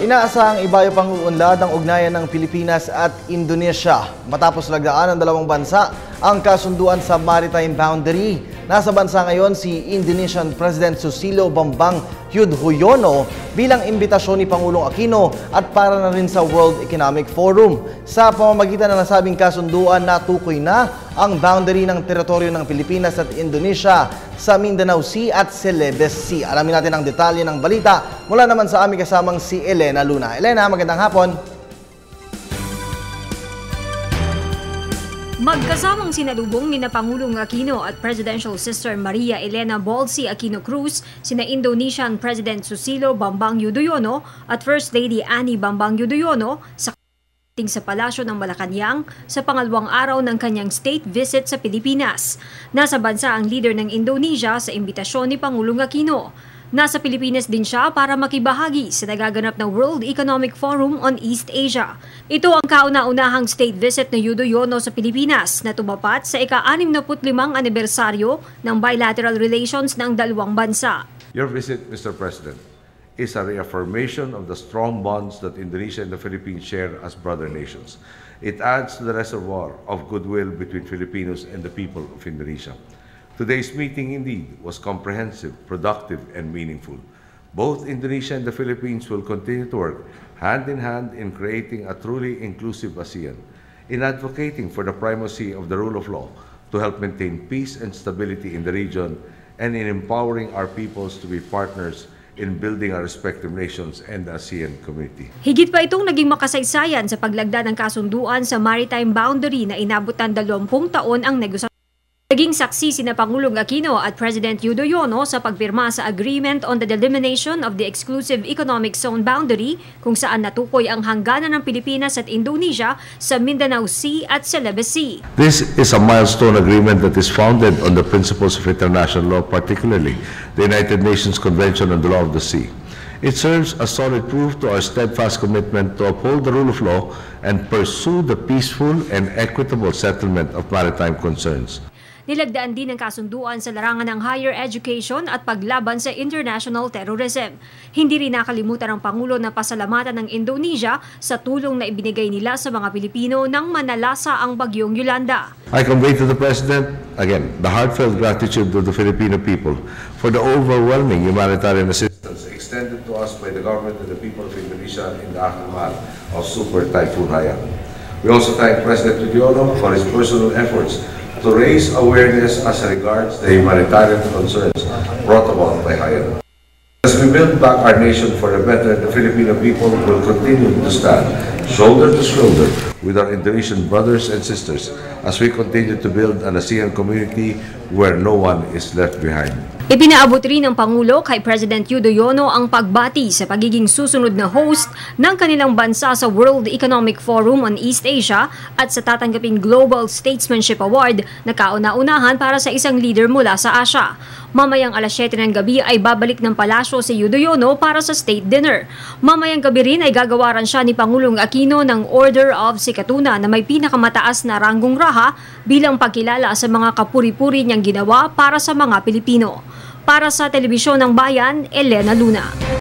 Inaasahang ibayo pang uunlad ang ugnayan ng Pilipinas at Indonesia matapos lagdaan ng dalawang bansa ang kasunduan sa maritime boundary. Nasa bansa ngayon si Indonesian President Susilo Bambang Yudhoyono bilang imbitasyon ni Pangulong Aquino at para na rin sa World Economic Forum. Sa pamamagitan ng nasabing kasunduan, natukoy na ang boundary ng teritoryo ng Pilipinas at Indonesia sa Mindanao Sea at Celebes Sea. Alamin natin ang detalye ng balita mula naman sa aming kasamang si Elena Luna. Elena, magandang hapon. Magkasamang sinalubong ni Pangulong Aquino at Presidential Sister Maria Elena Bolsi Aquino Cruz, sina Indonesian President Susilo Bambang Yudhoyono at First Lady Ani Bambang Yudhoyono sa Palasyo ng Malacanang sa pangalawang araw ng kanyang state visit sa Pilipinas. Nasa bansa ang leader ng Indonesia sa imbitasyon ni Pangulong Aquino. Nasa Pilipinas din siya para makibahagi sa nagaganap na World Economic Forum on East Asia. Ito ang kauna-unahang state visit ng Yudhoyono sa Pilipinas na tumapat sa ika-65 anibersaryo ng bilateral relations ng dalawang bansa. Your visit, Mr. President, is a reaffirmation of the strong bonds that Indonesia and the Philippines share as brother nations. It adds to the reservoir of goodwill between Filipinos and the people of Indonesia. Today's meeting indeed was comprehensive, productive, and meaningful. Both Indonesia and the Philippines will continue to work hand in hand in creating a truly inclusive ASEAN, in advocating for the primacy of the rule of law to help maintain peace and stability in the region, and in empowering our peoples to be partners in building our respective nations and the ASEAN community. Higit pa itong naging makasaysayan sa paglagda ng kasunduan sa maritime boundary na inabot ng 20 taon ang negosasyon. Naging saksi sina Pangulong Aquino at President Yudhoyono sa pagpirma sa Agreement on the Delimitation of the Exclusive Economic Zone Boundary kung saan natukoy ang hangganan ng Pilipinas at Indonesia sa Mindanao Sea at Celebes Sea. This is a milestone agreement that is founded on the principles of international law, particularly the United Nations Convention on the Law of the Sea. It serves as solid proof to our steadfast commitment to uphold the rule of law and pursue the peaceful and equitable settlement of maritime concerns. Nilagdaan din ang kasunduan sa larangan ng higher education at paglaban sa international terrorism. Hindi rin nakalimutan ng Pangulo na pasalamatan ng Indonesia sa tulong na ibinigay nila sa mga Pilipino nang manalasa ang bagyong Yolanda. I convey to the President, again, the heartfelt gratitude of the Filipino people for the overwhelming humanitarian assistance extended to us by the government and the people of Indonesia in the aftermath of Super Typhoon Haiyan. We also thank President Yudhoyono for his personal efforts to raise awareness as regards the humanitarian concerns brought about by Haiyan. As we build back our nation for the better, the Filipino people will continue to stand shoulder to shoulder with our Indonesian brothers and sisters as we continue to build an ASEAN community where no one is left behind. Ipinaabot rin ng Pangulo kay President Yudhoyono ang pagbati sa pagiging susunod na host ng kanilang bansa sa World Economic Forum on East Asia at sa tatanggaping Global Statesmanship Award na kauna-unahan para sa isang leader mula sa Asia. Mamayang alas 7 ng gabi ay babalik ng palasyo si Yudhoyono para sa state dinner. Mamayang gabi rin ay gagawaran siya ni Pangulong Aquino ng Order of Sikatuna na may pinakamataas na ranggong raha bilang pagkilala sa mga kapuri-puri niyang ginawa para sa mga Pilipino. Para sa Telebisyon ng Bayan, Elena Luna.